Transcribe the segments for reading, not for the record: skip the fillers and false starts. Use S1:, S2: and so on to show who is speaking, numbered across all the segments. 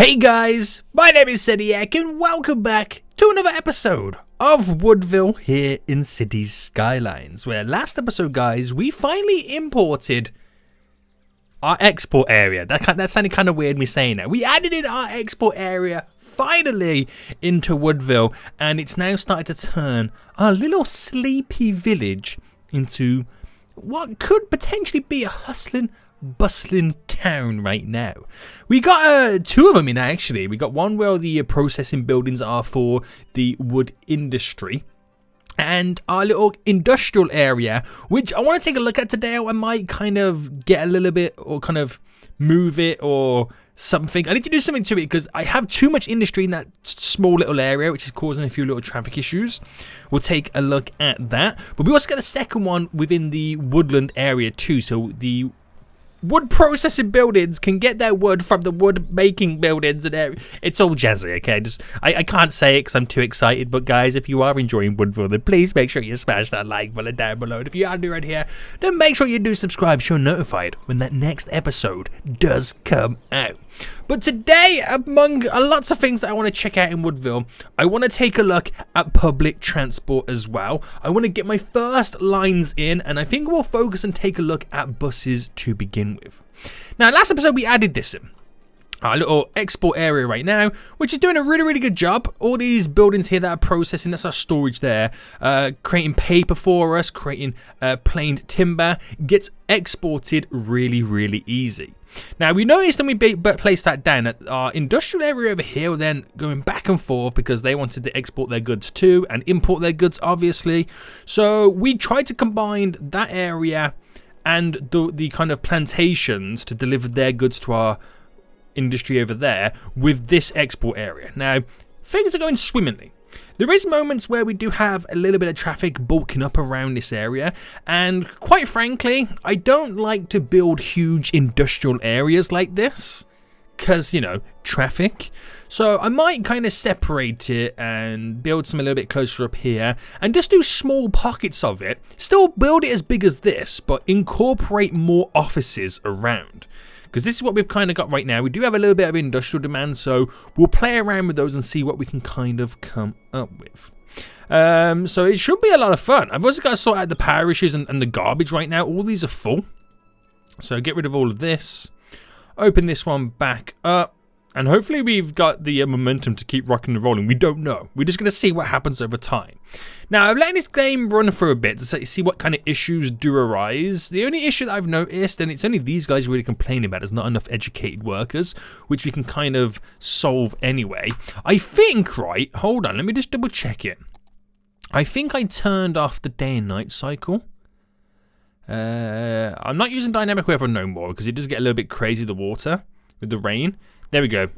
S1: Hey guys, my name is Sediak and welcome back to another episode of Woodville here in Cities Skylines, where last episode, guys, we finally imported our export area. That sounded kind of weird me saying that. We added in our export area finally into Woodville, and it's now started to turn our little sleepy village into what could potentially be a bustling town right now. We got two of them in, actually. We got one where the processing buildings are for the wood industry, and our little industrial area, which I want to take a look at today. I might kind of get a little bit, or kind of move it or something. I need to do something to it because I have too much industry in that small little area, which is causing a few little traffic issues. We'll take a look at that. But we also got a second one within the woodland area too, so the wood processing buildings can get their wood from the wood making buildings, and it's all jazzy. Okay, I can't say it because I'm too excited, but guys, if you are enjoying Woodville, then please make sure you smash that like button down below, and if you are new around here, then make sure you do subscribe so you're notified when that next episode does come out. But today, among lots of things that I want to check out in Woodville, I want to take a look at public transport as well. I want to get my first lines in, and I think we'll focus and take a look at buses to begin with. Now, last episode we added this in our little export area right now, which is doing a really good job. All these buildings here that are processing, that's our storage there, creating paper for us, creating planed timber, gets exported really easy. Now, we noticed when we placed that down that our industrial area over here were then going back and forth because they wanted to export their goods too and import their goods, obviously. So we tried to combine that area and the kind of plantations to deliver their goods to our industry over there with this export area. Now, things are going swimmingly. There is moments where we do have a little bit of traffic bulking up around this area, and quite frankly, I don't like to build huge industrial areas like this because, you know, traffic. So I might kind of separate it and build some a little bit closer up here and just do small pockets of it. Still build it as big as this, but incorporate more offices around. Because this is what we've kind of got right now. We do have a little bit of industrial demand, so we'll play around with those and see what we can kind of come up with. So it should be a lot of fun. I've also got to sort out the power issues and the garbage right now. All these are full. So get rid of all of this. Open this one back up. And hopefully we've got the momentum to keep rocking and rolling. We don't know. We're just going to see what happens over time. Now, I've let this game run for a bit to see what kind of issues do arise. The only issue that I've noticed, and it's only these guys really complaining about, is not enough educated workers, which we can kind of solve anyway. I think, right, hold on, let me just double check it. I think I turned off the day and night cycle. I'm not using dynamic weather no more because it does get a little bit crazy, the water, with the rain. There we go.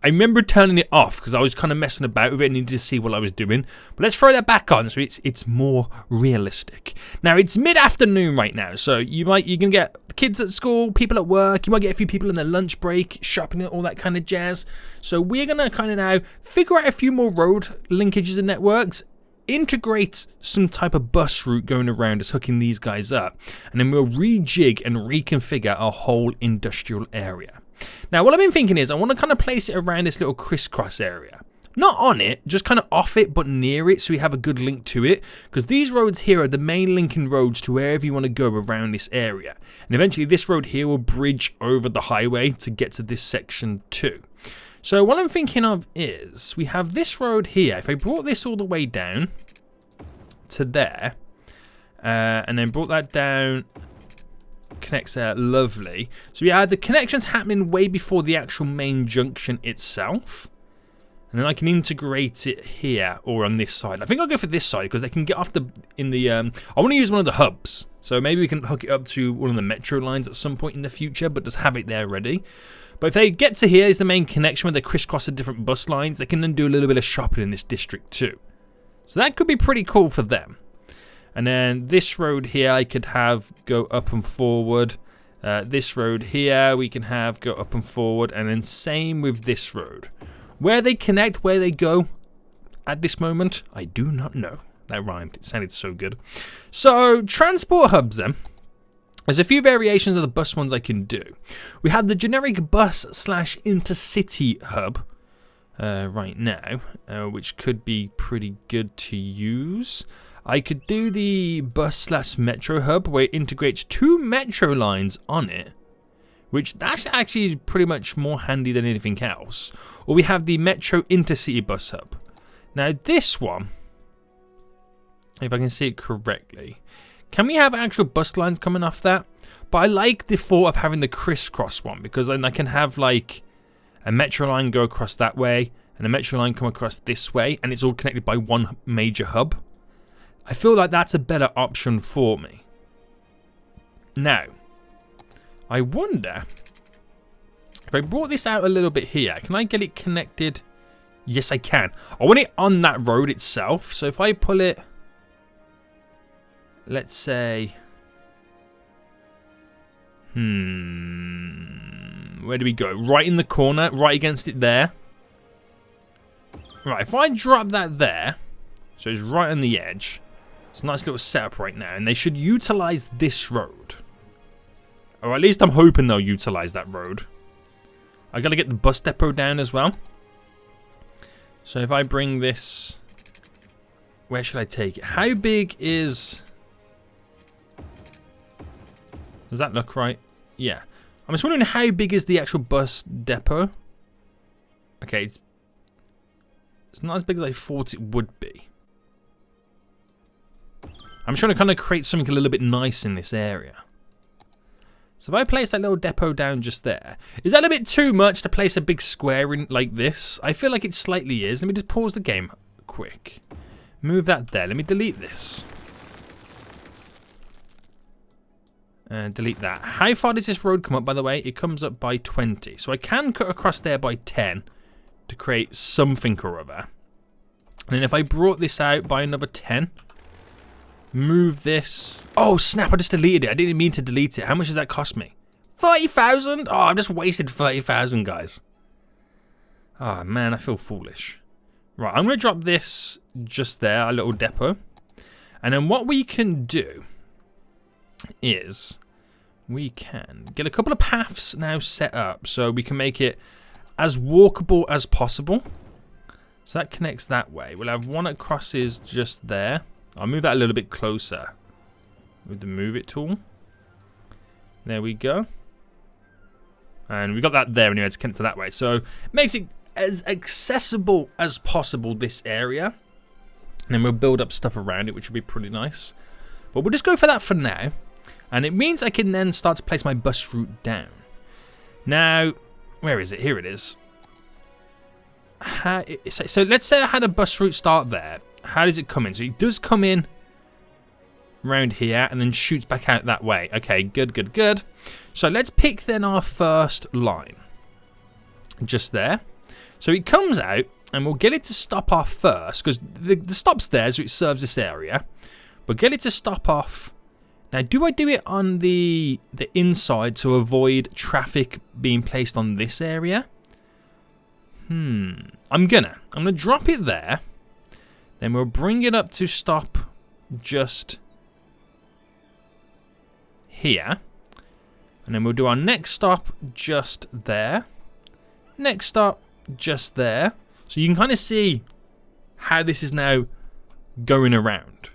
S1: I remember turning it off because I was kind of messing about with it and needed to see what I was doing. But let's throw that back on so it's more realistic. Now, it's mid-afternoon right now, so you can get kids at school, people at work, you might get a few people in their lunch break, shopping, all that kind of jazz. So we're going to kind of now figure out a few more road linkages and networks, integrate some type of bus route going around us, hooking these guys up, and then we'll rejig and reconfigure our whole industrial area. Now, what I've been thinking is I want to kind of place it around this little crisscross area. Not on it, just kind of off it, but near it, so we have a good link to it. Because these roads here are the main linking roads to wherever you want to go around this area. And eventually this road here will bridge over the highway to get to this section too. So what I'm thinking of is we have this road here. If I brought this all the way down to there, and then brought that down, connects there, lovely. So we had the connections happening way before the actual main junction itself, and then I can integrate it here or on this side. I think I'll go for this side because they can get off I want to use one of the hubs, so maybe we can hook it up to one of the metro lines at some point in the future, but just have it there ready. But if they get to here is the main connection where they crisscross the different bus lines, they can then do a little bit of shopping in this district too. So that could be pretty cool for them. And then this road here I could have go up and forward. This road here we can have go up and forward. And then same with this road. Where they connect, where they go at this moment, I do not know. That rhymed. It sounded so good. So transport hubs then. There's a few variations of the bus ones I can do. We have the generic bus / intercity hub right now, which could be pretty good to use. I could do the bus / metro hub where it integrates 2 metro lines on it, which that's actually pretty much more handy than anything else. Or we have the metro intercity bus hub. Now this one, if I can see it correctly, can we have actual bus lines coming off that? But I like the thought of having the crisscross one, because then I can have like a metro line go across that way and a metro line come across this way, and it's all connected by one major hub. I feel like that's a better option for me. Now, I wonder if I brought this out a little bit here, can I get it connected? Yes, I can. I want it on that road itself. So if I pull it, let's say, where do we go? Right in the corner, right against it there. Right, if I drop that there, so it's right on the edge. It's a nice little setup right now, and they should utilize this road. Or at least I'm hoping they'll utilize that road. I gotta get the bus depot down as well. So if I bring this, where should I take it? How big is... Does that look right? Yeah. I'm just wondering how big is the actual bus depot? Okay, it's not as big as I thought it would be. I'm trying to kind of create something a little bit nice in this area. So if I place that little depot down just there, is that a bit too much to place a big square in like this? I feel like it slightly is. Let me just pause the game quick. Move that there. Let me delete this. And delete that. How far does this road come up, by the way? It comes up by 20. So I can cut across there by 10 to create something or other. And then if I brought this out by another 10, move this. Oh, snap, I just deleted it. I didn't mean to delete it. How much does that cost me? 30,000? Oh, I've just wasted 30,000, guys. Oh, man, I feel foolish. Right, I'm going to drop this just there, a little depot. And then what we can do is we can get a couple of paths now set up so we can make it as walkable as possible. So that connects that way. We'll have one that crosses just there. I'll move that a little bit closer with the move it tool. There we go. And we got that there anyway to connect to that way. So it makes it as accessible as possible, this area. And then we'll build up stuff around it, which will be pretty nice. But we'll just go for that for now. And it means I can then start to place my bus route down. Now, where is it? Here it is. So let's say I had a bus route start there. How does it come in? So it does come in around here and then shoots back out that way. Okay, good, good, good. So let's pick then our first line. Just there. So it comes out and we'll get it to stop off first because the stop's there, so it serves this area. But get it to stop off. Now, do I do it on the inside to avoid traffic being placed on this area? I'm gonna drop it there. Then we'll bring it up to stop just here. And then we'll do our next stop just there. Next stop just there. So you can kind of see how this is now going around.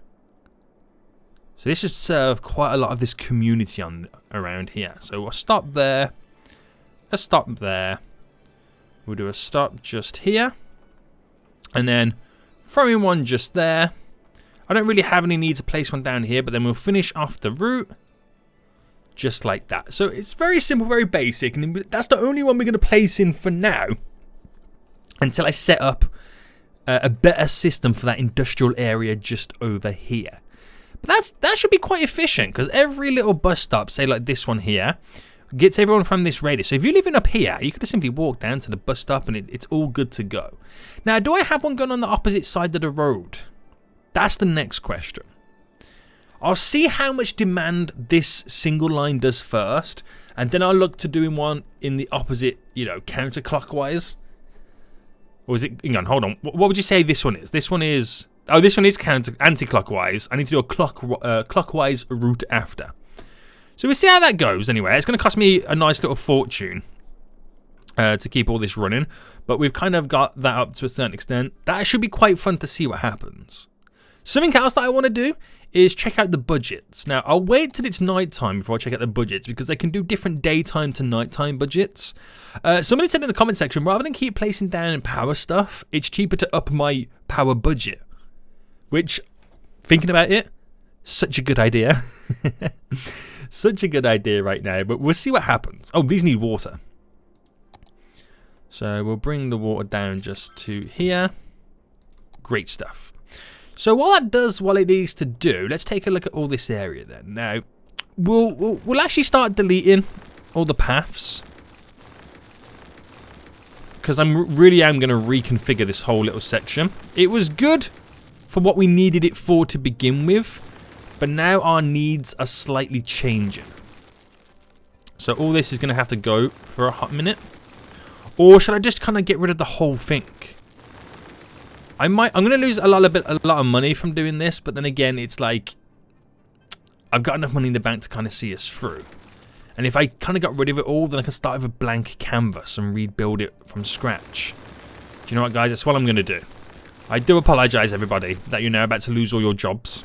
S1: So this should serve quite a lot of this community around here. So we'll stop there. A stop there. We'll do a stop just here. And then throw in one just there. I don't really have any need to place one down here, but then we'll finish off the route just like that. So it's very simple, very basic, and that's the only one we're going to place in for now until I set up a better system for that industrial area just over here. But that should be quite efficient because every little bus stop, say like this one here, gets everyone from this radius. So if you're living up here, you could just simply walk down to the bus stop and it's all good to go. Now, do I have one going on the opposite side of the road? That's the next question. I'll see how much demand this single line does first, and then I'll look to doing one in the opposite, counterclockwise. Or is it, hang on, hold on. What would you say this one is? This one is, this one is anti-clockwise. I need to do a clockwise route after. So we'll see how that goes anyway. It's going to cost me a nice little fortune to keep all this running. But we've kind of got that up to a certain extent. That should be quite fun to see what happens. Something else that I want to do is check out the budgets. Now, I'll wait till it's nighttime before I check out the budgets because they can do different daytime to nighttime budgets. Somebody said in the comment section, rather than keep placing down power stuff, it's cheaper to up my power budget. Which, thinking about it, such a good idea. Such a good idea right now, but we'll see what happens. Oh, these need water. So we'll bring the water down just to here. Great stuff. So what that does, what it needs to do, let's take a look at all this area then. Now, we'll actually start deleting all the paths. Because I really am going to reconfigure this whole little section. It was good for what we needed it for to begin with. But now our needs are slightly changing. So all this is going to have to go for a hot minute. Or should I just kind of get rid of the whole thing? I'm going to lose a lot of money from doing this, but then again, it's like I've got enough money in the bank to kind of see us through. And if I kind of got rid of it all, then I can start with a blank canvas and rebuild it from scratch. Do you know what, guys? That's what I'm going to do. I do apologize, everybody, that you're now about to lose all your jobs,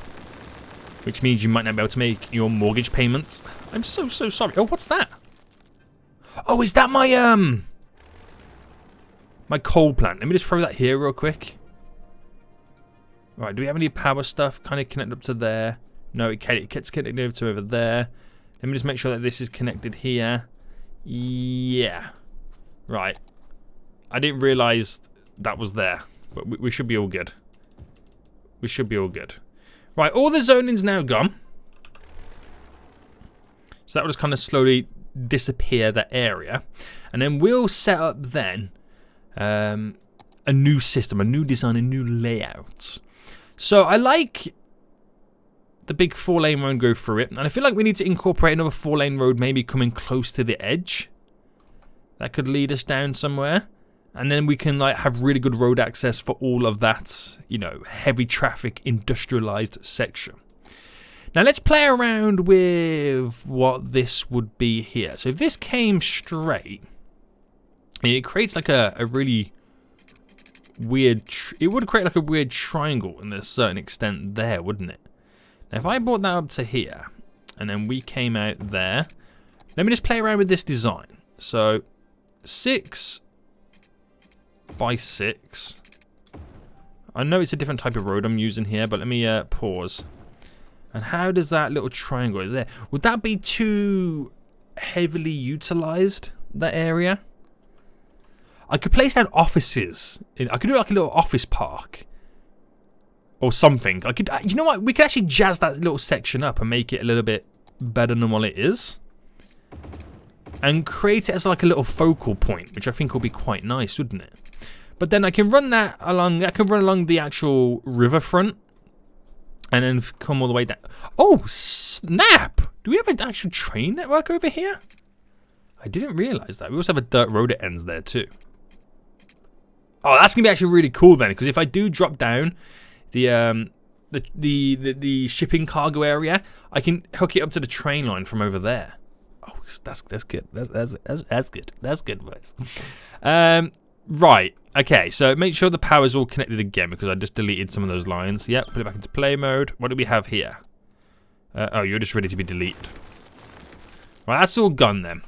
S1: which means you might not be able to make your mortgage payments. I'm so sorry. Oh, what's that? Oh, is that my my coal plant? Let me just throw that here real quick. Right, do we have any power stuff kind of connected up to there? No, it gets connected over to over there. Let me just make sure that this is connected here. Yeah. Right. I didn't realise that was there. But we should be all good. We should be all good. Right, all the zoning's now gone. So that will just kind of slowly disappear, that area. And then we'll set up then a new system, a new design, a new layout. So I like the big 4-lane road go through it. And I feel like we need to incorporate another 4-lane road maybe coming close to the edge. That could lead us down somewhere. And then we can like have really good road access for all of that, you know, heavy traffic industrialized section. Now let's play around with what this would be here. So if this came straight, it creates like a really weird, it would create like a weird triangle in a certain extent there, wouldn't it? Now if I brought that up to here, and then we came out there, let me just play around with this design. So 6 by 6. I know it's a different type of road I'm using here, but let me pause. And how does that little triangle there? Would that be too heavily utilized, that area? I could place down offices. I could do like a little office park. Or something. I could, you know what? We could actually jazz that little section up and make it a little bit better than what it is. And create it as like a little focal point, which I think will be quite nice, wouldn't it? But then I can run that along, I can run along the actual riverfront. And then come all the way down. Oh, snap! Do we have an actual train network over here? I didn't realise that. We also have a dirt road that ends there too. Oh, that's going to be actually really cool then. Because if I do drop down the shipping cargo area, I can hook it up to the train line from over there. Oh, that's good. That's good. That's good, boys. Right. Okay, so make sure the power's all connected again because I just deleted some of those lines. Yep, put it back into play mode. What do we have here? Oh, you're just ready to be deleted. Right, that's all gone then.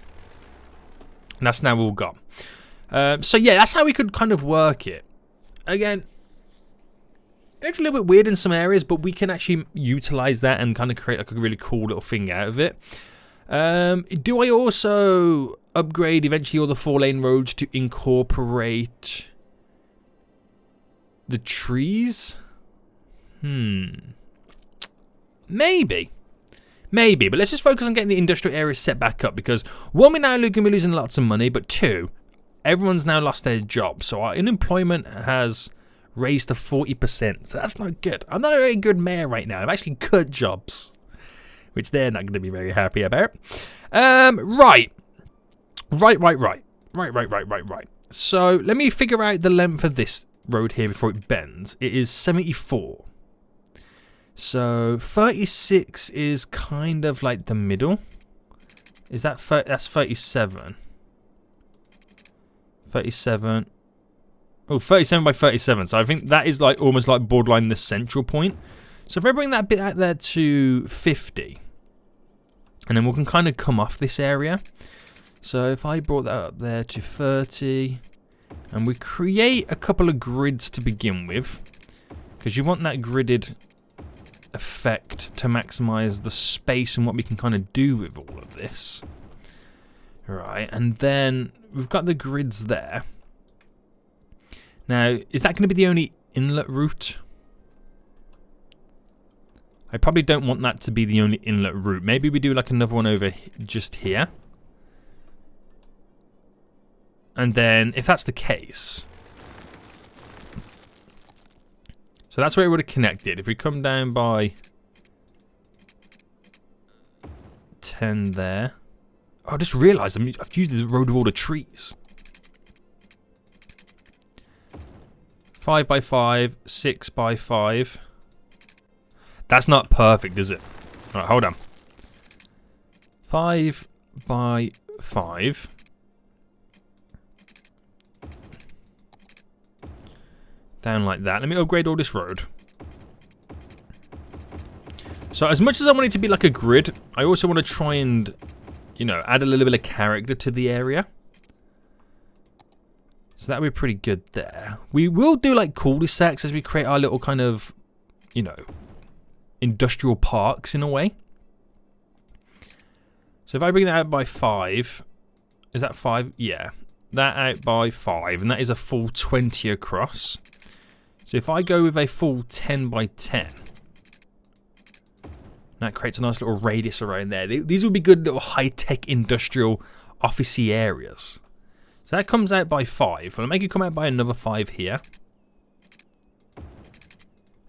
S1: And that's now all gone. So yeah, that's how we could kind of work it. Again, it's a little bit weird in some areas, but we can actually utilize that and kind of create like a really cool little thing out of it. Do I also upgrade eventually all the 4-lane roads to incorporate the trees? Maybe, but let's just focus on getting the industrial areas set back up because one, we're now going to be losing lots of money, but two, everyone's now lost their job, so our unemployment has raised to 40%, so that's not good. I'm not a very good mayor right now. I've actually cut jobs, which they're not going to be very happy about. Right. So let me figure out the length of this road here before it bends. It is 74. So 36 is kind of like the middle. Is that that's 37? 37. Oh, 37 by 37. So I think that is like almost like borderline the central point. So if I bring that bit out there to 50, and then we can kind of come off this area. So if I brought that up there to 30, and we create a couple of grids to begin with, because you want that gridded effect to maximize the space and what we can kind of do with all of this. Right, and then we've got the grids there. Now, is that going to be the only inlet route? I probably don't want that to be the only inlet route. Maybe we do like another one over just here. And then, if that's the case... So that's where it would have connected. If we come down by 10 there. Oh, I just realised I've used the road with all the trees. 5 by 5, 6 by 5. That's not perfect, is it? Alright, hold on. 5 by 5. Down like that. Let me upgrade all this road. So as much as I want it to be like a grid, I also want to try and, you know, add a little bit of character to the area. So that would be pretty good there. We will do like cul-de-sacs as we create our little kind of, you know, industrial parks in a way. So if I bring that out by 5, is that 5? Yeah. That out by 5, and that is a full 20 across. So if I go with a full 10 by 10, that creates a nice little radius around there. These would be good little high-tech industrial officey areas. So that comes out by 5. I'll make it come out by another 5 here.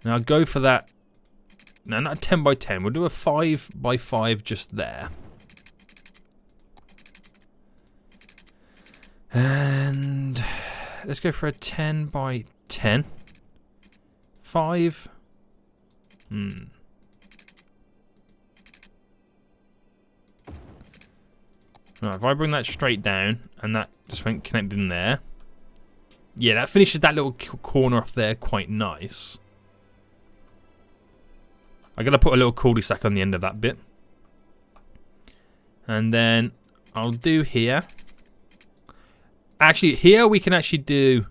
S1: And I'll go for that. No, not a 10 by 10. We'll do a 5 by 5 just there. And let's go for a 10 by 10. 5. Right, if I bring that straight down, and that just went connected in there. Yeah, that finishes that little corner off there quite nice. I gotta put a little cul-de-sac on the end of that bit. And then I'll do here. Actually, here we can actually do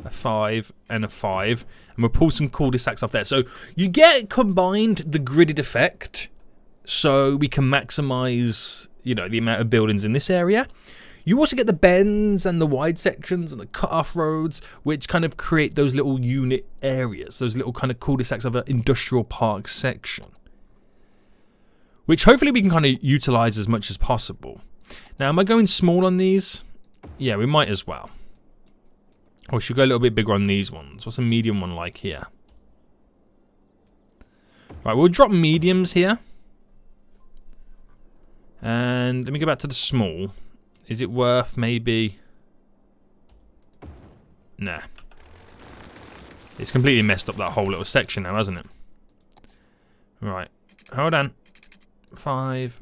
S1: a 5 and a 5. And we'll pull some cul-de-sacs off there. So you get combined the gridded effect. So we can maximize, you know, the amount of buildings in this area. You also get the bends and the wide sections and the cut-off roads, which kind of create those little unit areas, those little kind of cul-de-sacs of an industrial park section, which hopefully we can kind of utilize as much as possible. Now, am I going small on these? Yeah, we might as well. Or should we go a little bit bigger on these ones? What's a medium one like here? Right, we'll drop mediums here. And let me go back to the small. Is it worth maybe... Nah. It's completely messed up that whole little section now, hasn't it? Right. Hold on. 5.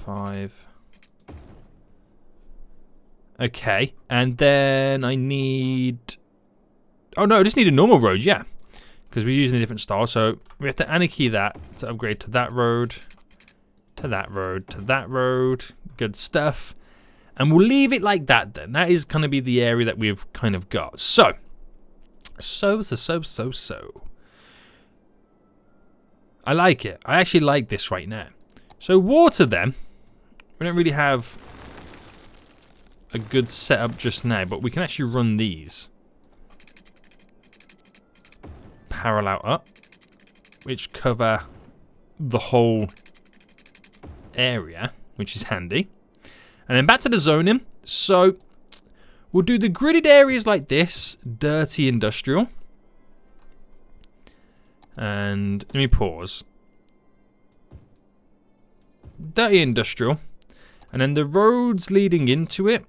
S1: 5. Okay. And then I need... Oh no, I just need a normal road, yeah. Because we're using a different style. So we have to anarchy that to upgrade to that road. To that road, to that road. Good stuff. And we'll leave it like that then. That is going to be the area that we've kind of got. So. I like it. I actually like this right now. So water then. We don't really have a good setup just now. But we can actually run these. Parallel up. Which cover the whole area, which is handy. And then back to the zoning. So we'll do the gridded areas like this, dirty industrial. And let me pause. Dirty industrial. And then the roads leading into it,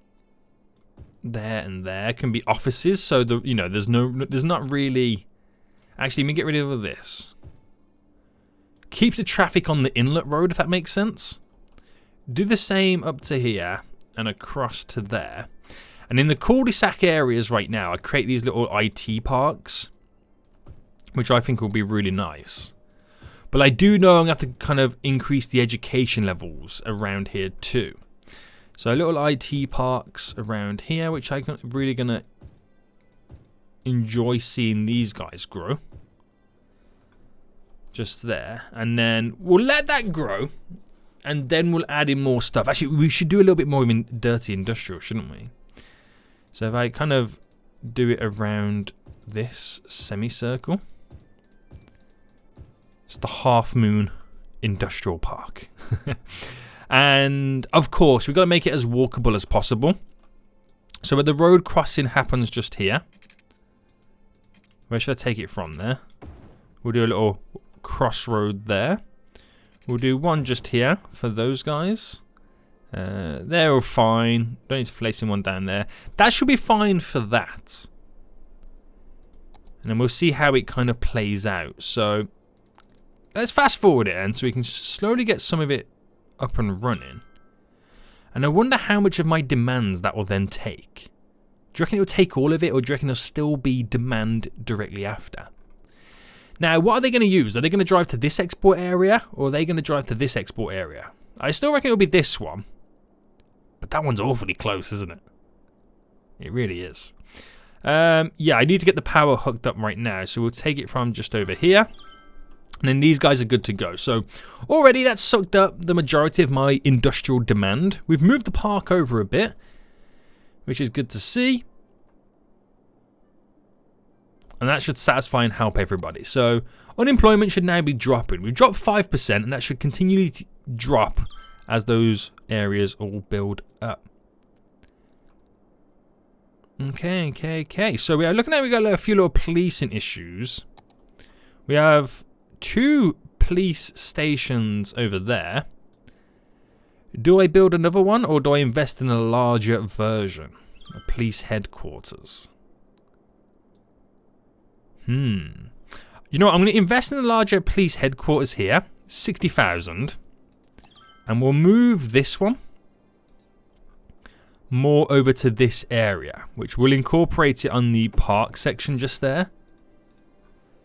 S1: there and there, can be offices. So the there's not really. Actually, let me get rid of this. Keeps the traffic on the inlet road, if that makes sense. Do the same up to here and across to there. And in the cul-de-sac areas right now, I create these little IT parks, which I think will be really nice. But I do know I'm going to have to kind of increase the education levels around here too. So little IT parks around here, which I'm really going to enjoy seeing these guys grow. Just there. And then we'll let that grow. And then we'll add in more stuff. Actually, we should do a little bit more in dirty industrial, shouldn't we? So if I kind of do it around this semicircle. It's the Half Moon Industrial Park. And of course, we've got to make it as walkable as possible. So where the road crossing happens just here. Where should I take it from there? We'll do a little crossroad there. We'll do one just here for those guys. They're all fine. Don't need to place one down there. That should be fine for that. And then we'll see how it kind of plays out. So let's fast forward it and so we can slowly get some of it up and running. And I wonder how much of my demands that will then take. Do you reckon it will take all of it, or do you reckon there'll still be demand directly after? Now, what are they going to use? Are they going to drive to this export area, or are they going to drive to this export area? I still reckon it'll be this one. But that one's awfully close, isn't it? It really is. Yeah, I need to get the power hooked up right now, so we'll take it from just over here. And then these guys are good to go. So already that's sucked up the majority of my industrial demand. We've moved the park over a bit, which is good to see. And that should satisfy and help everybody. So unemployment should now be dropping. We've dropped 5%, and that should continually drop as those areas all build up. Okay. So we are looking at, we got a few little policing issues. We have 2 police stations over there. Do I build another one, or do I invest in a larger version? A police headquarters. You know what? I'm going to invest in a larger police headquarters here. 60,000. And we'll move this one more over to this area, which will incorporate it on the park section just there.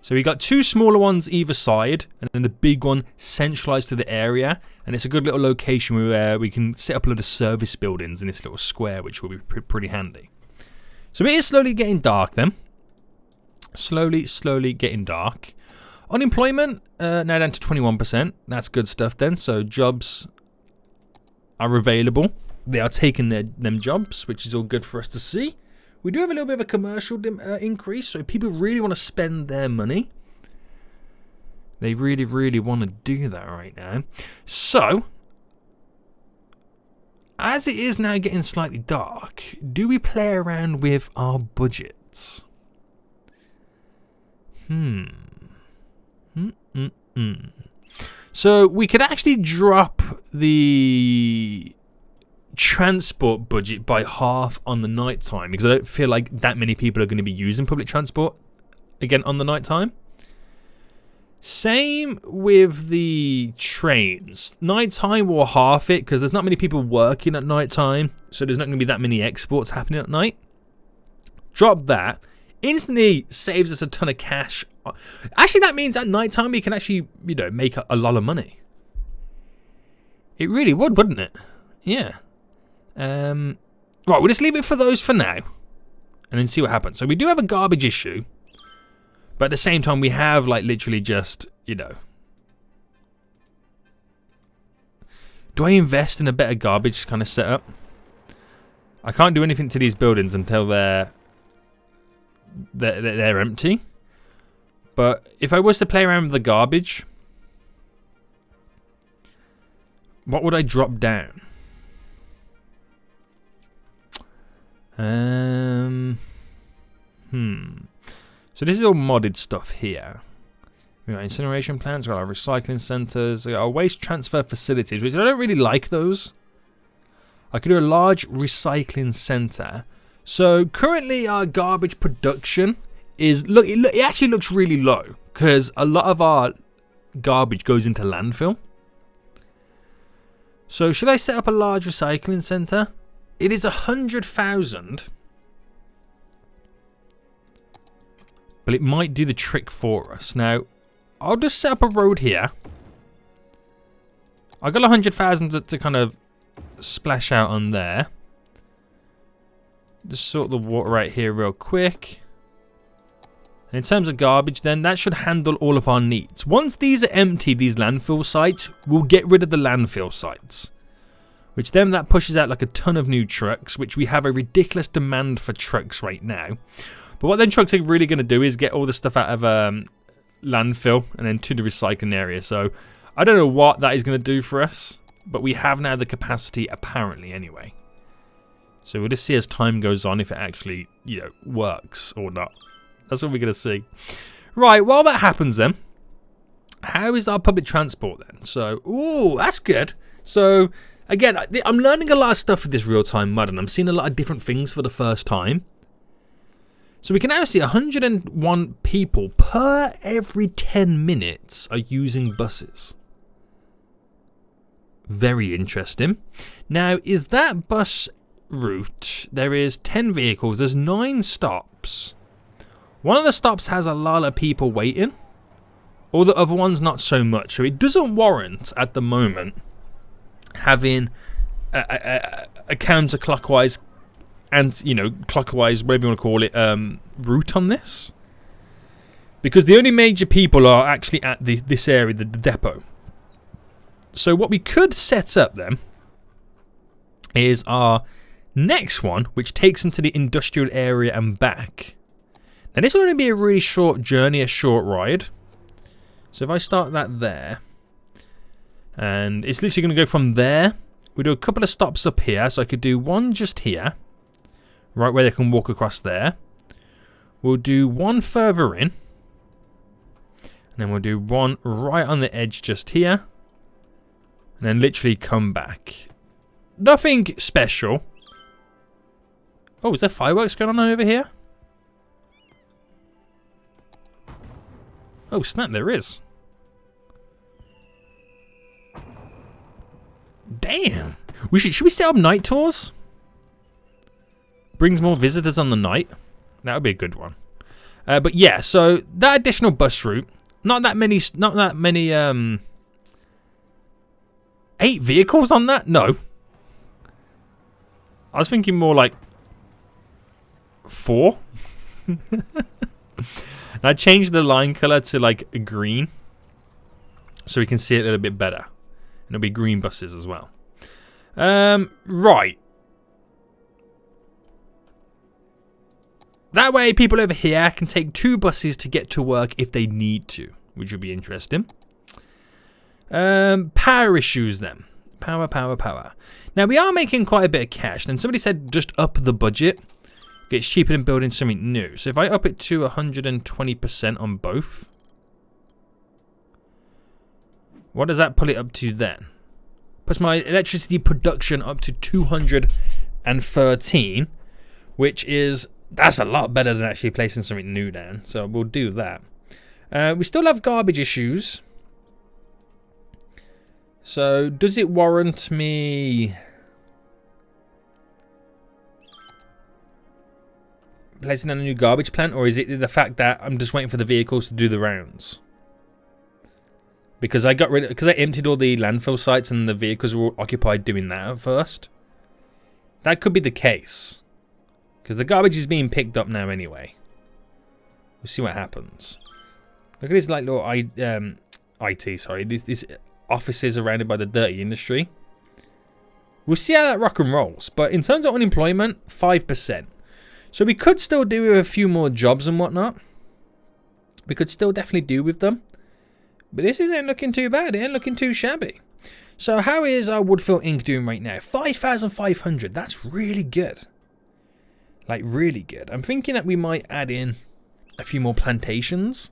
S1: So we got 2 smaller ones either side, and then the big one centralized to the area. And it's a good little location where we can set up a lot of service buildings in this little square, which will be pretty handy. So it is slowly getting dark then. Slowly getting dark. Unemployment now down to 21%. That's good stuff then. So jobs are available. They are taking them jobs, which is all good for us to see. We do have a little bit of a commercial increase, so if people really want to spend their money, they really want to do that right now. So, as it is now getting slightly dark, do we play around with our budgets? So we could actually drop the transport budget by half on the night time, because I don't feel like that many people are going to be using public transport again on the night time. Same with the trains. Nighttime will half it because there's not many people working at night time, so there's not going to be that many exports happening at night. Drop that. Instantly saves us a ton of cash. Actually, that means at night time we can actually, you know, make a lot of money. It really would, wouldn't it? Yeah. Right, we'll just leave it for those for now, and then see what happens. So we do have a garbage issue, but at the same time we have like literally just, you know. Do I invest in a better garbage kind of setup? I can't do anything to these buildings until they're empty. But if I was to play around with the garbage, what would I drop down? So this is all modded stuff here. We got incineration plants, we got our recycling centers, we got our waste transfer facilities, which I don't really like those. I could do a large recycling center. So currently our garbage production is it actually looks really low, because a lot of our garbage goes into landfill. So should I set up a large recycling centre? It is 100,000. But it might do the trick for us. Now, I'll just set up a road here. I got 100,000 to kind of splash out on there. Just sort the water right here real quick. And in terms of garbage then, that should handle all of our needs. Once these are empty, these landfill sites, we'll get rid of the landfill sites. Which then that pushes out like a ton of new trucks, which we have a ridiculous demand for trucks right now. But what then trucks are really going to do is get all the stuff out of landfill and then to the recycling area. So I don't know what that is going to do for us, but we have now the capacity apparently anyway. So we'll just see as time goes on if it actually, you know, works or not. That's what we're going to see. Right, while that happens then, how is our public transport then? So, ooh, that's good. So, again, I'm learning a lot of stuff with this real-time mud, and I'm seeing a lot of different things for the first time. So we can now see 101 people per every 10 minutes are using buses. Very interesting. Now, is that bus route, there is 10 vehicles, there's 9 stops. One of the stops has a lot of people waiting, all the other ones not so much. So it doesn't warrant at the moment having a counterclockwise and, you know, clockwise, whatever you want to call it, route on this. Because the only major people are actually at this area, the depot. So what we could set up then is our next one, which takes them to the industrial area and back. Now this will only be a really short journey, a short ride. So if I start that there, and it's literally going to go from there. We'll do a couple of stops up here, so I could do one just here, right where they can walk across there. We'll do one further in, and then we'll do one right on the edge just here, and then literally come back. Nothing special. Oh, is there fireworks going on over here? Oh snap, there is. Damn. Should we set up night tours? Brings more visitors on the night. That would be a good one. But yeah, so that additional bus route, not that many 8 vehicles on that? No. I was thinking more like 4. And I changed the line color to like a green so we can see it a little bit better. And it'll be green buses as well. Right. That way people over here can take 2 buses to get to work if they need to, which would be interesting. Power issues then. Power. Now we are making quite a bit of cash. And somebody said just up the budget. It's cheaper than building something new. So if I up it to 120% on both, what does that pull it up to then? Puts my electricity production up to 213, which is, that's a lot better than actually placing something new down. So we'll do that. We still have garbage issues. So does it warrant me placing down a new garbage plant, or is it the fact that I'm just waiting for the vehicles to do the rounds? Because I emptied all the landfill sites and the vehicles were all occupied doing that at first. That could be the case. Because the garbage is being picked up now anyway. We'll see what happens. Look at this like little IT, sorry. These offices surrounded by the dirty industry. We'll see how that rock and rolls. But in terms of unemployment, 5%. So we could still do with a few more jobs and whatnot. We could still definitely do with them. But this isn't looking too bad. It ain't looking too shabby. So how is our Woodville Inc. doing right now? 5,500. That's really good. Like, really good. I'm thinking that we might add in a few more plantations.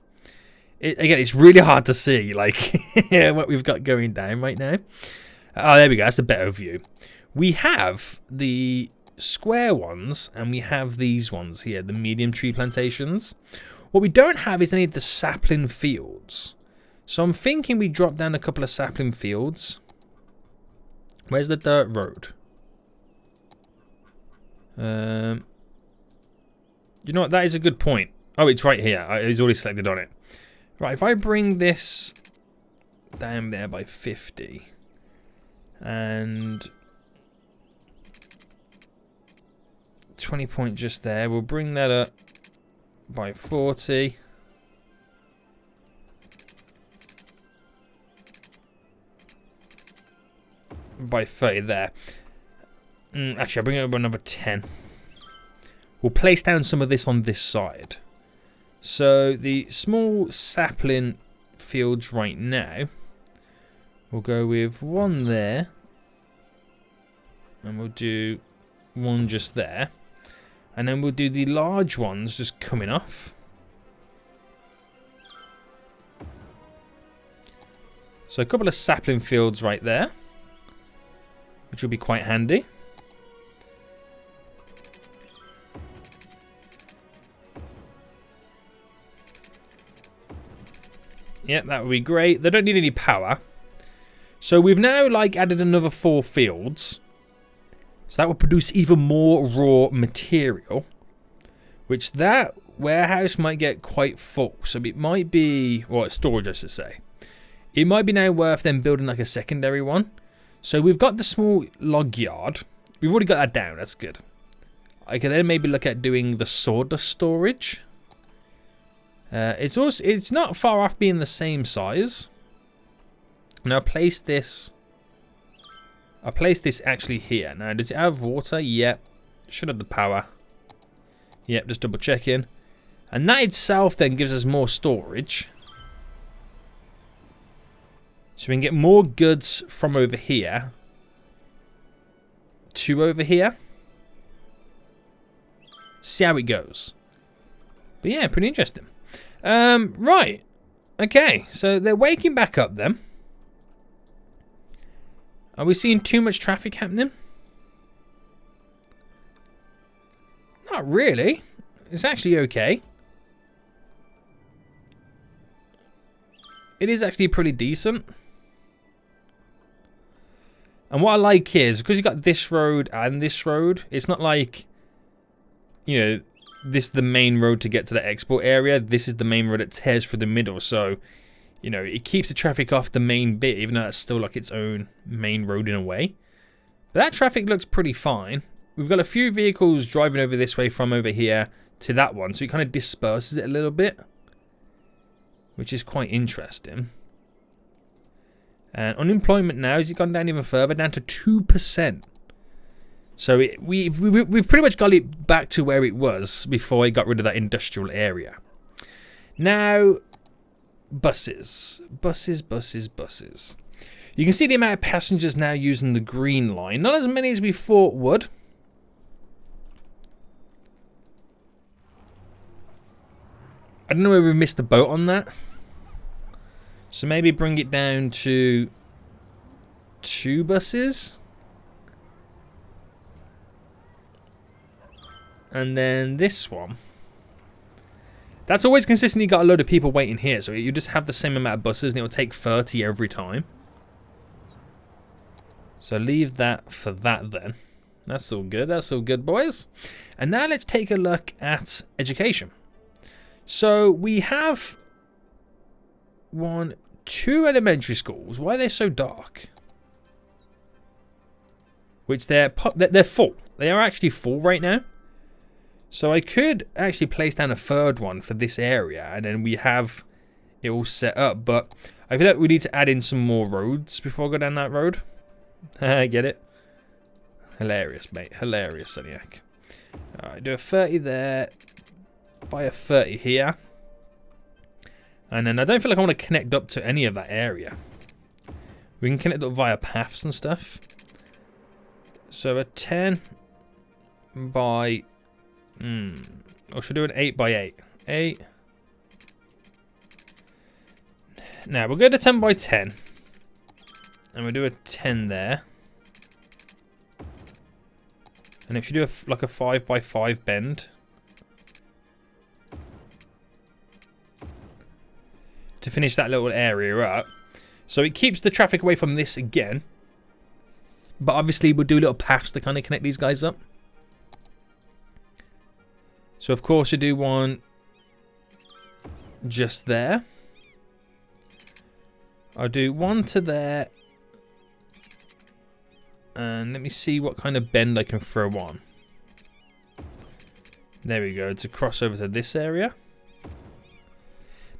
S1: Again, it's really hard to see, like, what we've got going down right now. Oh, there we go. That's a better view. We have the square ones, and we have these ones here, the medium tree plantations. What we don't have is any of the sapling fields. So I'm thinking we drop down a couple of sapling fields. Where's the dirt road? You know what? That is a good point. Oh, it's right here. It's already selected on it. Right, if I bring this down there by 50 and 20 point just there, we'll bring that up by 40. By 30 there. Actually, I'll bring it up another 10. We'll place down some of this on this side. So the small sapling fields right now, we'll go with one there. And we'll do one just there. And then we'll do the large ones just coming off. So a couple of sapling fields right there, which will be quite handy. Yep, that would be great. They don't need any power. So we've now like added another 4 fields. So that will produce even more raw material, which that warehouse might get quite full. So it might be, well, it's storage, I should say. It might be now worth them building like a secondary one. So we've got the small log yard. We've already got that down. That's good. I can then maybe look at doing the sawdust storage. It's not far off being the same size. Now I'll place this actually here. Now does it have water? Yep. Should have the power. Yep, just double checking. And that itself then gives us more storage. So we can get more goods from over here to over here. See how it goes. But yeah, pretty interesting. Right. Okay, so they're waking back up then. Are we seeing too much traffic happening? Not really. It's actually okay. It is actually pretty decent. And what I like here is because you've got this road and this road, it's not like, you know, this is the main road to get to the export area. This is the main road that tears through the middle. So, you know, it keeps the traffic off the main bit, even though that's still like its own main road in a way. But that traffic looks pretty fine. We've got a few vehicles driving over this way from over here to that one. So it kind of disperses it a little bit, which is quite interesting. And unemployment now, has it gone down even further? Down to 2%. So we've pretty much got it back to where it was before it got rid of that industrial area. Now, buses. Buses. You can see the amount of passengers now using the green line. Not as many as we thought would. I don't know where we missed the boat on that. So maybe bring it down to 2 buses. And then this one. That's always consistently got a load of people waiting here. So you just have the same amount of buses and it will take 30 every time. So leave that for that then. That's all good. That's all good, boys. And now let's take a look at education. So we have 2 elementary schools. Why are they so dark? Which they're full. They are actually full right now. So I could actually place down a 3rd one for this area, and then we have it all set up. But I feel like we need to add in some more roads before I go down that road. Get it? Hilarious, mate. Hilarious, Soniac. Alright, do a 30 there. Buy a 30 here. And then I don't feel like I want to connect up to any of that area. We can connect up via paths and stuff. So a 10 by... or should I do an 8 by 8? 8. Now we'll go to 10 by 10. And we'll do a 10 there. And if you do like a 5 by 5 bend. to finish that little area up. So it keeps the traffic away from this again. But obviously we'll do little paths to kind of connect these guys up. So of course you do one just there. I'll do one to there. And let me see what kind of bend I can throw on. There we go, to cross over to this area.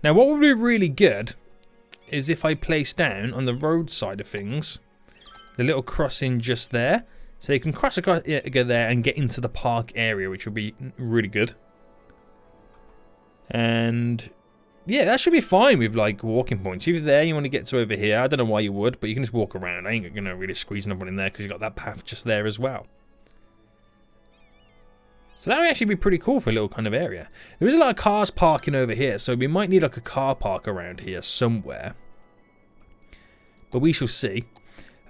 S1: Now what would be really good is if I place down on the road side of things the little crossing just there, so you can cross across, go there and get into the park area, which would be really good. And yeah, that should be fine with like walking points. If you're there, you want to get to over here. I don't know why you would, but you can just walk around. I ain't gonna really squeeze no one in there because you got that path just there as well. So that would actually be pretty cool for a little kind of area. There is a lot of cars parking over here, so we might need like a car park around here somewhere. But we shall see.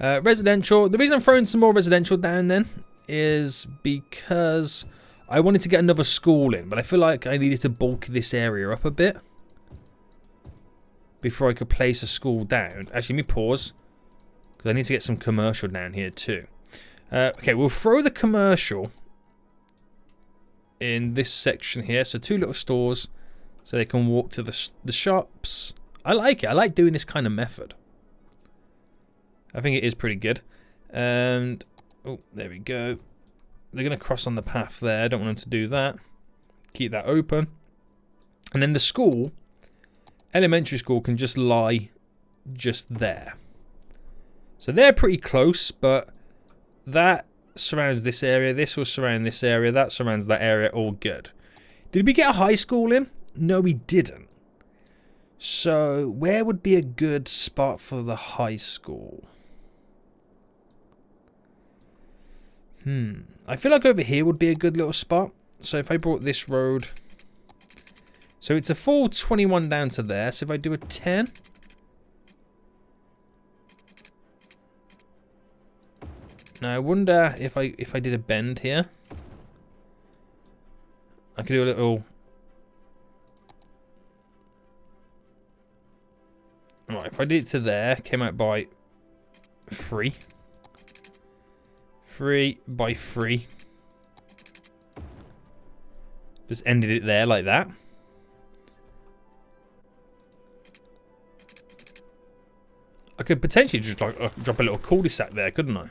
S1: Residential. The reason I'm throwing some more residential down then is because I wanted to get another school in, but I feel like I needed to bulk this area up a bit before I could place a school down. Actually, let me pause because I need to get some commercial down here too. Okay, we'll throw the commercial in this section here. So 2 little stores so they can walk to the shops. I like it. I like doing this kind of method. I think it is pretty good. And oh, there we go. They're going to cross on the path there. I don't want them to do that. Keep that open. And then the school, elementary school, can just lie just there. So they're pretty close, but that surrounds this area. This will surround this area. That surrounds that area. All good. Did we get a high school in? No, we didn't. So where would be a good spot for the high school? I feel like over here would be a good little spot. So if I brought this road, so it's a full 21 down to there. So if I do a 10, now I wonder if I did a bend here, I could do a little. Right, if I did it to there, came out by 3. 3 by 3. Just ended it there like that. I could potentially just like drop a little cul-de-sac there, couldn't I?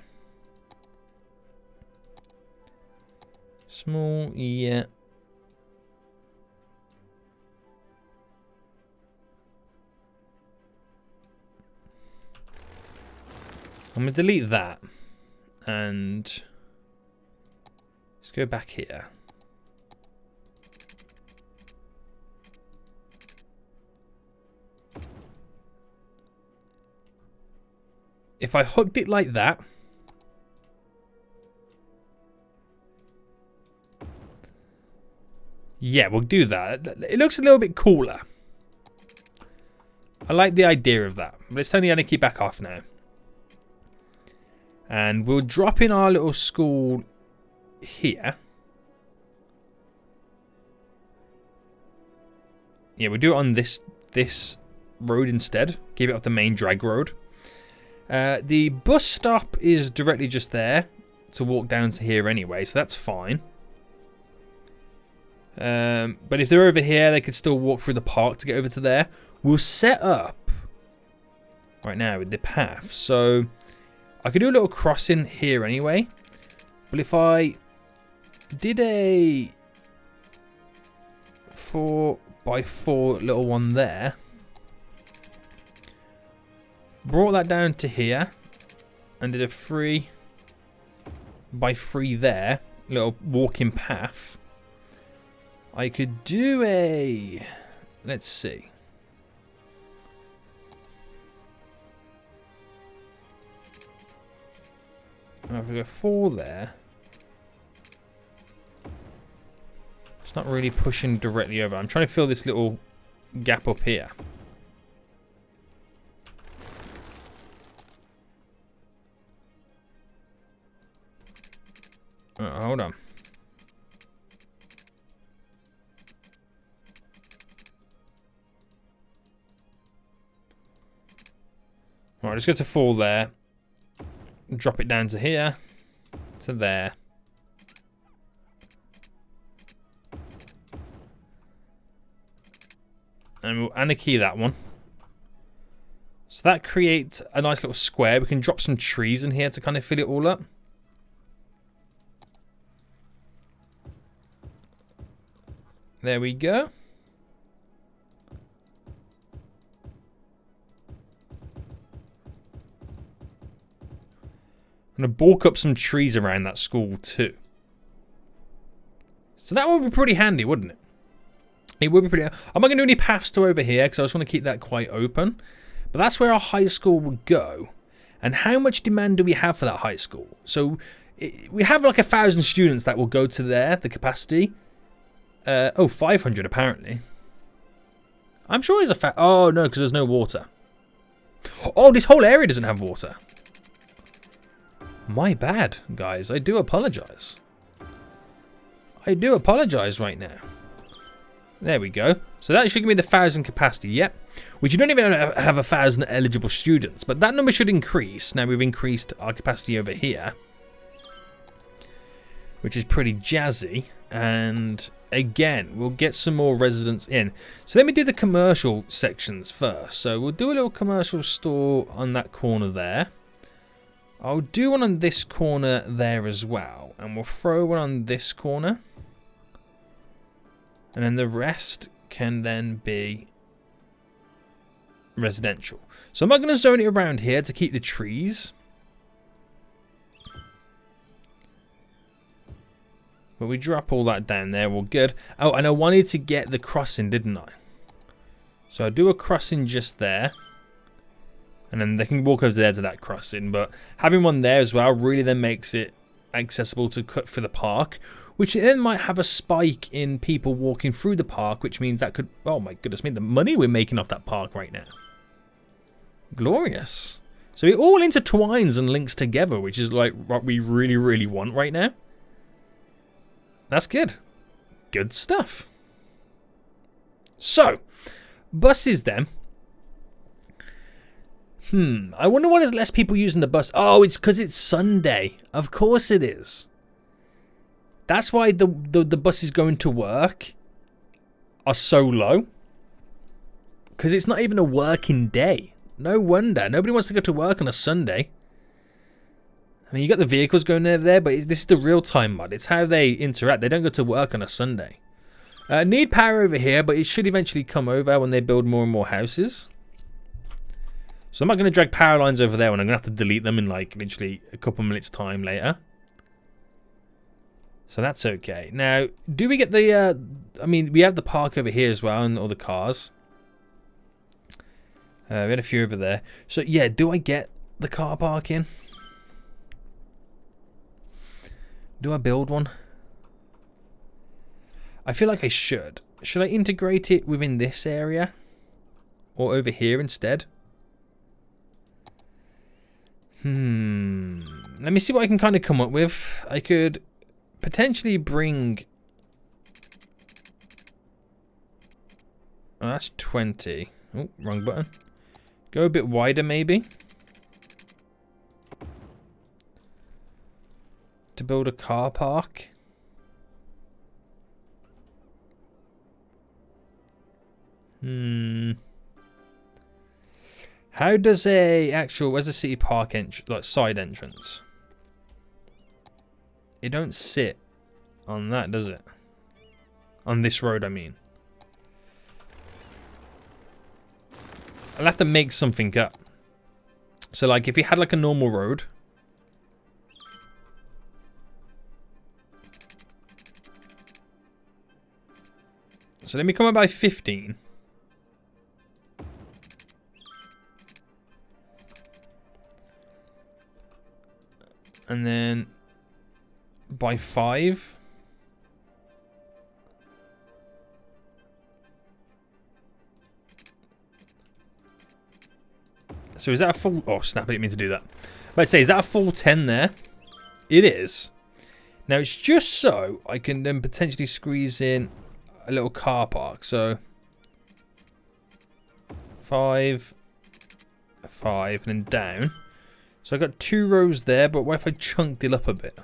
S1: Small, yeah. I'm going to delete that. And let's go back here. If I hooked it like that, yeah, we'll do that. It looks a little bit cooler. I like the idea of that. But let's turn the anarchy back off now. And we'll drop in our little school here. Yeah, we'll do it on this road instead. Keep it off the main drag road. The bus stop is directly just there to walk down to here anyway, so that's fine. But if they're over here, they could still walk through the park to get over to there. We'll set up right now with the path. So I could do a little crossing here anyway. But if I did a 4x4 little one there, brought that down to here, and did a 3x3 there, little walking path, I could do a, let's see. If we go 4 there, it's not really pushing directly over. I'm trying to fill this little gap up here. Hold on. Right, let's go to 4 there. Drop it down to here. To there. And we'll anarchy that one. So that creates a nice little square. We can drop some trees in here to kind of fill it all up. There we go. I'm going to bulk up some trees around that school too. So that would be pretty handy, wouldn't it? It would be pretty... I'm not going to do any paths to over here because I just want to keep that quite open. But that's where our high school would go. And how much demand do we have for that high school? So we have like 1,000 students that will go to there, the capacity. 500 apparently. I'm sure it's a oh no, because there's no water. Oh, this whole area doesn't have water. My bad, guys. I do apologize. I do apologize right now. There we go. So that should give me the 1,000 capacity. Yep. Which you don't even have 1,000 eligible students, but that number should increase. Now we've increased our capacity over here, which is pretty jazzy. And again, we'll get some more residents in. So let me do the commercial sections first. So we'll do a little commercial store on that corner there. I'll do one on this corner there as well. And we'll throw one on this corner. And then the rest can then be residential. So I'm not going to zone it around here to keep the trees. But we drop all that down there. We're good. Oh, and I wanted to get the crossing, didn't I? So I'll do a crossing just there. And then they can walk over there to that crossing. But having one there as well really then makes it accessible to cut through the park. Which then might have a spike in people walking through the park. Which means that could... Oh my goodness me. The money we're making off that park right now. Glorious. So it all intertwines and links together. Which is like what we really, really want right now. That's good. Good stuff. So, buses then. I wonder why there's less people using the bus. Oh, it's because it's Sunday. Of course it is. That's why the buses going to work are so low. Because it's not even a working day. No wonder. Nobody wants to go to work on a Sunday. I mean, you got the vehicles going over there, but this is the real-time mod. It's how they interact. They don't go to work on a Sunday. Need power over here, but it should eventually come over when they build more and more houses. So I'm not going to drag power lines over there when I'm going to have to delete them in like literally a couple minutes time later. So that's okay. Now, do we get the... I mean, we have the park over here as well and all the cars. We had a few over there. So yeah, do I get the car parking? Do I build one? I feel like I should. Should I integrate it within this area? Or over here instead? Let me see what I can kind of come up with. I could potentially bring... Oh, that's 20. Oh, wrong button. Go a bit wider maybe. To build a car park. How does a actual... Where's the city park like side entrance? It don't sit on that, does it? On this road, I mean. I'll have to make something up. So, like, if you had, like, a normal road... So, let me come up by 15. And then... by 5. So is that a full... Oh, snap, I didn't mean to do that. But I'd say, is that a full 10 there? It is. Now, it's just so I can then potentially squeeze in a little car park. So, 5, 5, and then down. So I got 2 rows there, but what if I chunked it up a bit?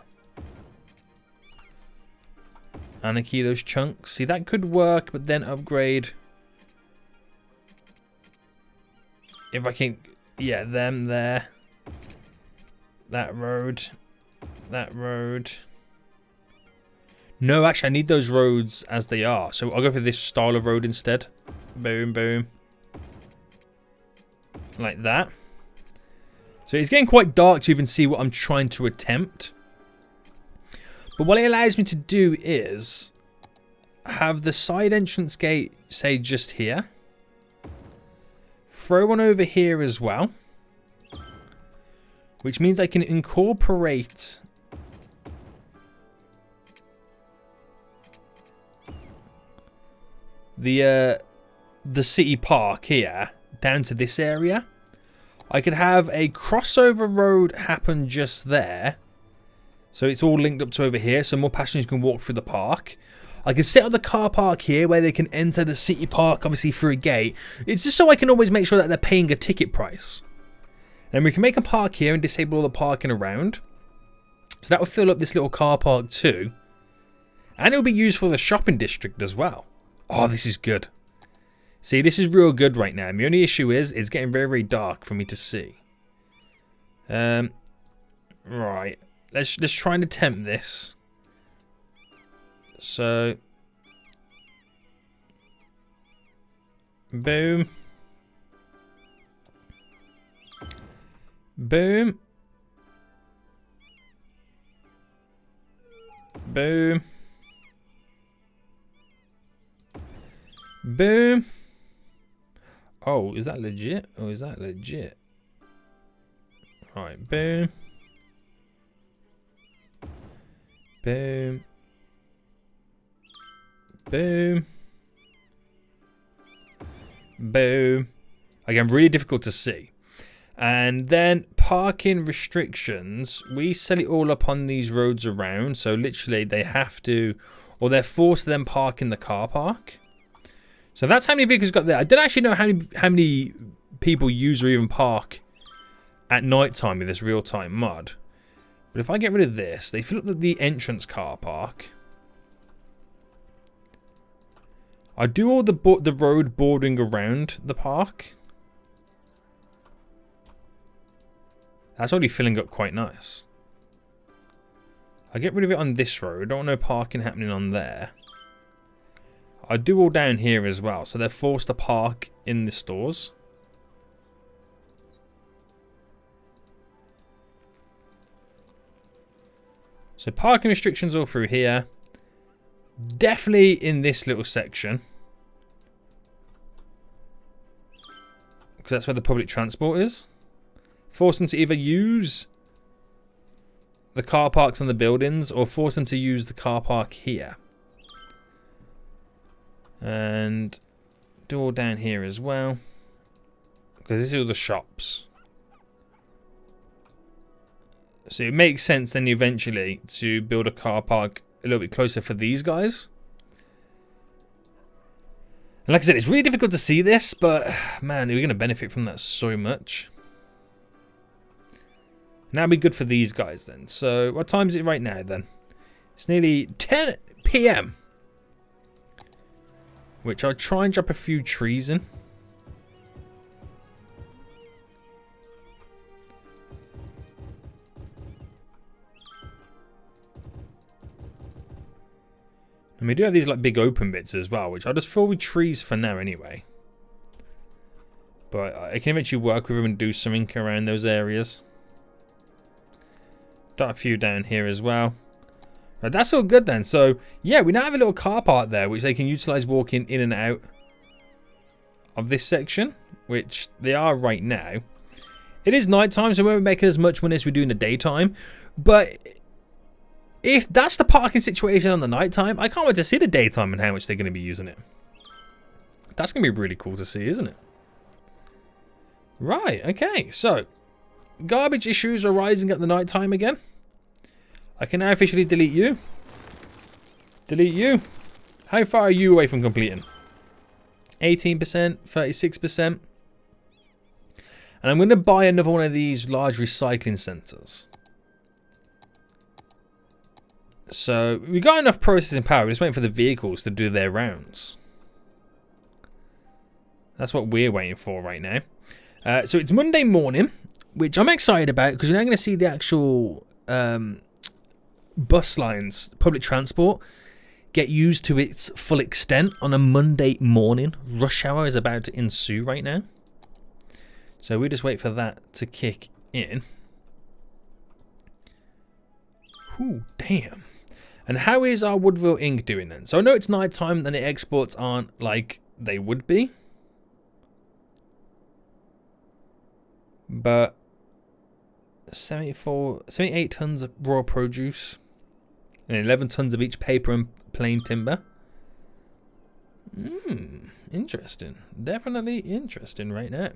S1: Anarchy those chunks. See, that could work, but then upgrade. If I can, yeah, them there. That road. That road. No, actually, I need those roads as they are. So I'll go for this style of road instead. Boom, boom. Like that. So it's getting quite dark to even see what I'm trying to attempt. But what it allows me to do is have the side entrance gate, say, just here. Throw one over here as well. Which means I can incorporate the city park here down to this area. I could have a crossover road happen just there. So it's all linked up to over here, so more passengers can walk through the park. I can set up the car park here where they can enter the city park, obviously through a gate. It's just so I can always make sure that they're paying a ticket price. And we can make a park here and disable all the parking around. So that will fill up this little car park too. And it'll be used for the shopping district as well. Oh, this is good. See, this is real good right now. The only issue is it's getting very, very dark for me to see. Right. Let's try and attempt this. So, boom. Boom. Boom. Boom. Oh, is that legit? Oh, is that legit? Alright, boom. Boom. Boom. Boom. Again, really difficult to see. And then parking restrictions. We set it all up on these roads around. So literally they have to, or they're forced to then park in the car park. So that's how many vehicles got there. I don't actually know how many people use or even park at night time with this real-time mod. But if I get rid of this, they fill up the entrance car park. I do all the road bordering around the park. That's already filling up quite nice. I get rid of it on this road. I don't want no parking happening on there. I do all down here as well. So they're forced to park in the stores. So parking restrictions all through here. Definitely in this little section. Because that's where the public transport is. Force them to either use the car parks and the buildings or force them to use the car park here. And do all down here as well. Because this is all the shops. So it makes sense then eventually to build a car park a little bit closer for these guys. And like I said, it's really difficult to see this, but man, we're going to benefit from that so much. And that'll be good for these guys then. So what time is it right now then? It's nearly 10 PM. Which I'll try and drop a few trees in. And we do have these like big open bits as well, which I'll just fill with trees for now anyway. But I can eventually work with them and do something around those areas. Got a few down here as well. Right, that's all good then. So yeah, we now have a little car park there, which they can utilize walking in and out of this section, which they are right now. It is nighttime, so we won't make as much money as we do in the daytime. But if that's the parking situation on the nighttime, I can't wait to see the daytime and how much they're going to be using it. That's going to be really cool to see, isn't it? Right, okay, so garbage issues are rising at the nighttime again. I can now officially delete you. Delete you. How far are you away from completing? 18%, 36%. And I'm going to buy another one of these large recycling centers. So we got enough processing power. We're just waiting for the vehicles to do their rounds. That's what we're waiting for right now. So it's Monday morning, which I'm excited about because you're now going to see the actual bus lines, public transport, get used to its full extent on a Monday morning. Rush hour is about to ensue right now. So we just wait for that to kick in. Ooh, damn. And how is our Woodville ink doing then? So I know it's night time and the exports aren't like they would be. But 78 tons of raw produce and 11 tons of each paper and plain timber. Interesting. Definitely interesting right now.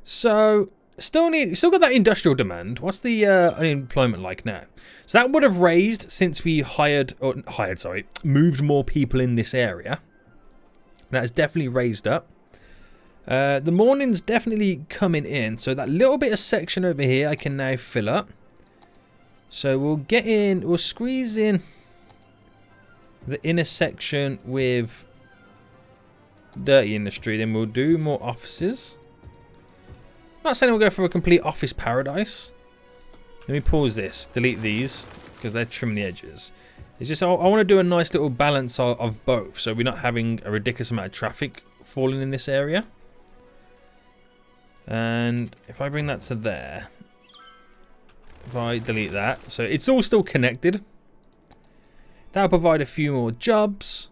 S1: So still got that industrial demand. What's the unemployment like now? So that would have raised since we moved more people in this area. That has definitely raised up. The morning's definitely coming in, so that little bit of section over here I can now fill up. So we'll squeeze in the inner section with dirty industry, then we'll do more offices. I'm not saying we'll go for a complete office paradise. Let me pause this, delete these, because they're trimming the edges. It's just I want to do a nice little balance of both, so we're not having a ridiculous amount of traffic falling in this area. And if I bring that to there, if I delete that, so it's all still connected. That'll provide a few more jobs,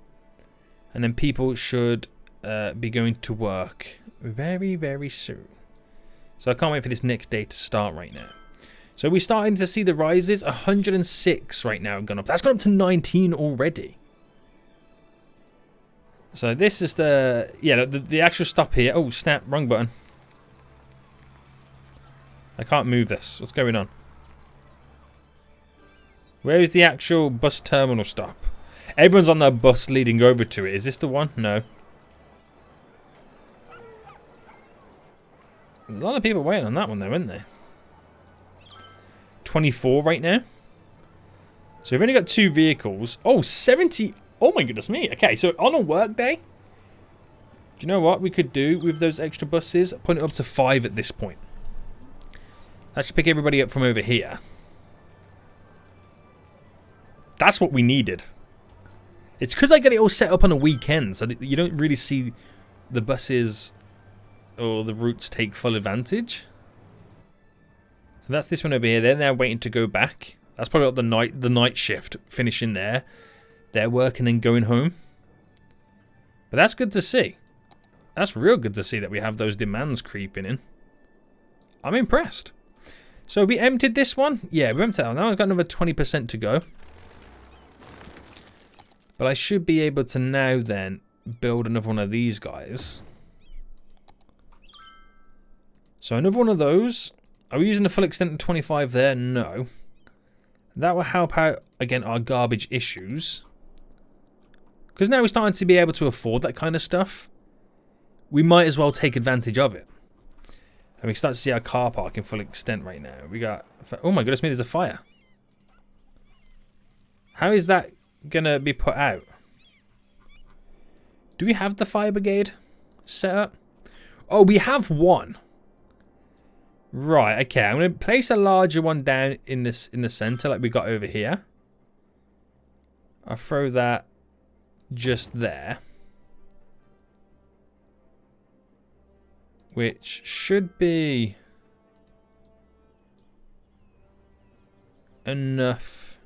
S1: and then people should be going to work very, very soon. So I can't wait for this next day to start right now. So we're starting to see the rises. 106 right now gone up. That's gone up to 19 already. So this is the actual stop here. Oh snap, wrong button. I can't move this. What's going on? Where is the actual bus terminal stop? Everyone's on their bus leading over to it. Is this the one? No. There's a lot of people waiting on that one though, isn't there? 24 right now. So we've only got 2 vehicles. Oh, 70. Oh my goodness me. Okay, so on a work day, do you know what we could do with those extra buses? Put it up to 5 at this point. That should pick everybody up from over here. That's what we needed. It's because I get it all set up on a weekend, so you don't really see the buses or the routes take full advantage. So that's this one over here. They're now waiting to go back. That's probably what the night shift finishing there. Their work and then going home. But that's good to see. That's real good to see that we have those demands creeping in. I'm impressed. So we emptied this one. Yeah, we emptied that one. Now I've got another 20% to go. But I should be able to now then build another one of these guys. So another one of those. Are we using the full extent of 25 there? No. That will help out, again, our garbage issues. Because now we're starting to be able to afford that kind of stuff. We might as well take advantage of it. And we start to see our car park in full extent right now. We got... Oh my goodness me, there's a fire. How is that going to be put out? Do we have the fire brigade set up? Oh, we have one. Right, okay. I'm going to place a larger one down in the center like we got over here. I'll throw that just there. Which should be enough.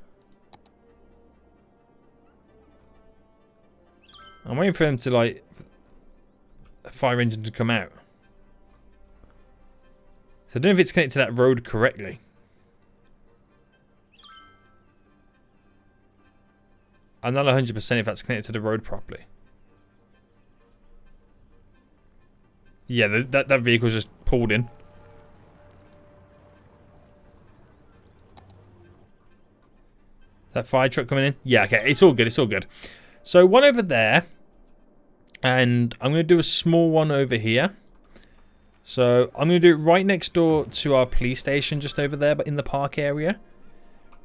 S1: I'm waiting for them to, like, a fire engine to come out. So I don't know if it's connected to that road correctly. I'm not 100% if that's connected to the road properly. Yeah, that vehicle's just pulled in. That fire truck coming in? Yeah, okay, it's all good, it's all good. So one over there. And I'm going to do a small one over here. So I'm going to do it right next door to our police station, just over there, but in the park area.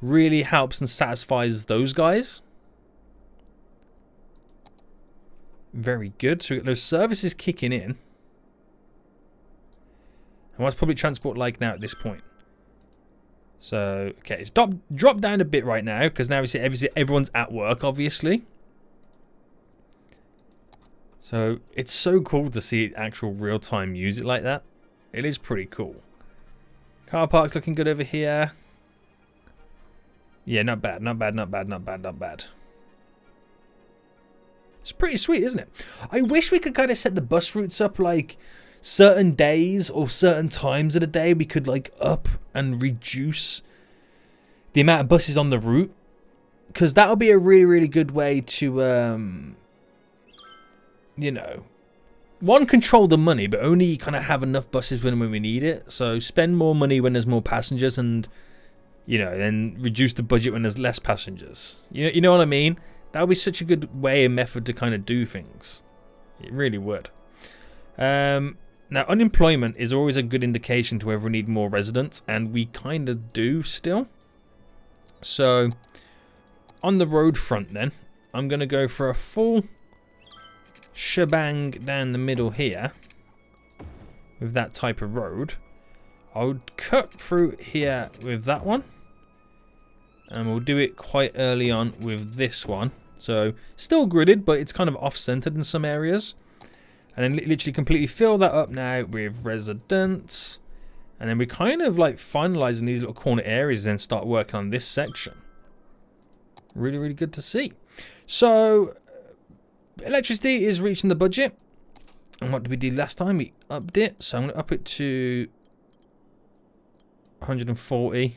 S1: Really helps and satisfies those guys. Very good. So we got those services kicking in. And what's public transport like now at this point? So, okay, it's dropped down a bit right now, because now we see everyone's at work, obviously. So, it's so cool to see actual real-time music like that. It is pretty cool. Car park's looking good over here. Yeah, not bad, not bad, not bad, not bad, not bad. It's pretty sweet, isn't it? I wish we could kind of set the bus routes up like certain days or certain times of the day. We could like up and reduce the amount of buses on the route. Because that would be a really, really good way to, you know, one, control the money, but only kind of have enough buses when we need it. So spend more money when there's more passengers and, you know, then reduce the budget when there's less passengers. You know what I mean? That would be such a good way and method to kind of do things. It really would. Now, unemployment is always a good indication to whether we need more residents, and we kind of do still. So, on the road front then, I'm going to go for a full shebang down the middle here with that type of road. I would cut through here with that one. And we'll do it quite early on with this one. So, still gridded, but it's kind of off-centered in some areas. And then literally completely fill that up now with residents. And then we're kind of like finalizing these little corner areas and then start working on this section. Really, really good to see. So, electricity is reaching the budget. And what did we do last time? We upped it. So, I'm going to up it to 140%.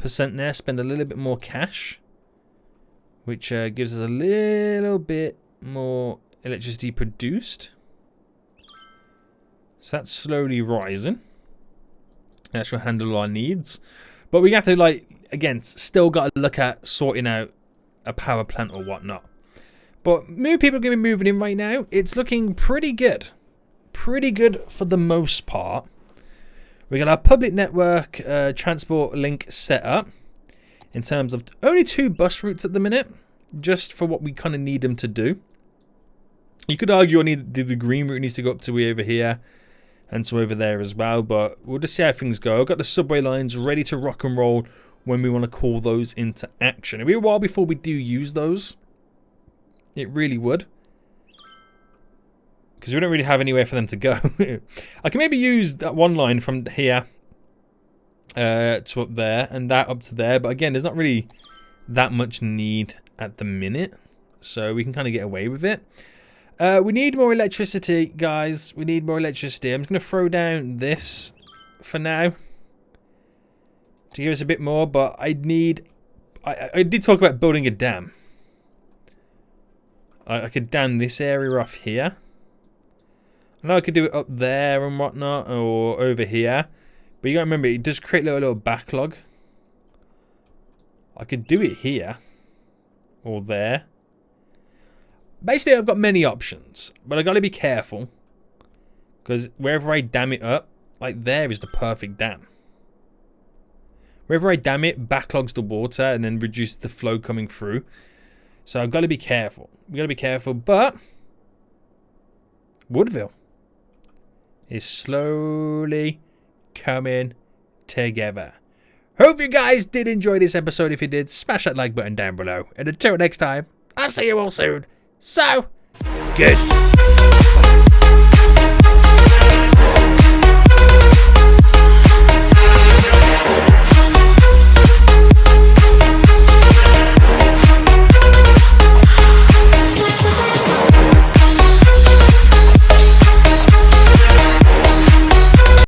S1: There, spend a little bit more cash, which gives us a little bit more electricity produced. So that's slowly rising. That should handle our needs, but we have to, like, again, still got to look at sorting out a power plant or whatnot. But new people are going to be moving in right now. It's looking pretty good for the most part. We got our public network transport link set up in terms of only 2 bus routes at the minute, just for what we kind of need them to do. You could argue the green route needs to go up to over here and to over there as well, but we'll just see how things go. I've got the subway lines ready to rock and roll when we want to call those into action. It'll be a while before we do use those. It really would. Because we don't really have anywhere for them to go. I can maybe use that one line from here to up there and that up to there. But again, there's not really that much need at the minute. So we can kind of get away with it. We need more electricity, guys. We need more electricity. I'm just going to throw down this for now to give us a bit more. But I did talk about building a dam. I could dam this area off here. I know I could do it up there and whatnot, or over here. But you gotta remember, it does create a little backlog. I could do it here. Or there. Basically, I've got many options. But I gotta be careful. Because wherever I dam it up, like there is the perfect dam. Wherever I dam it, backlogs the water and then reduces the flow coming through. So I've got to be careful. We've got to be careful, but Woodville is slowly coming together. Hope you guys did enjoy this episode. If you did, smash that like button down below. And until next time, I'll see you all soon. So, good.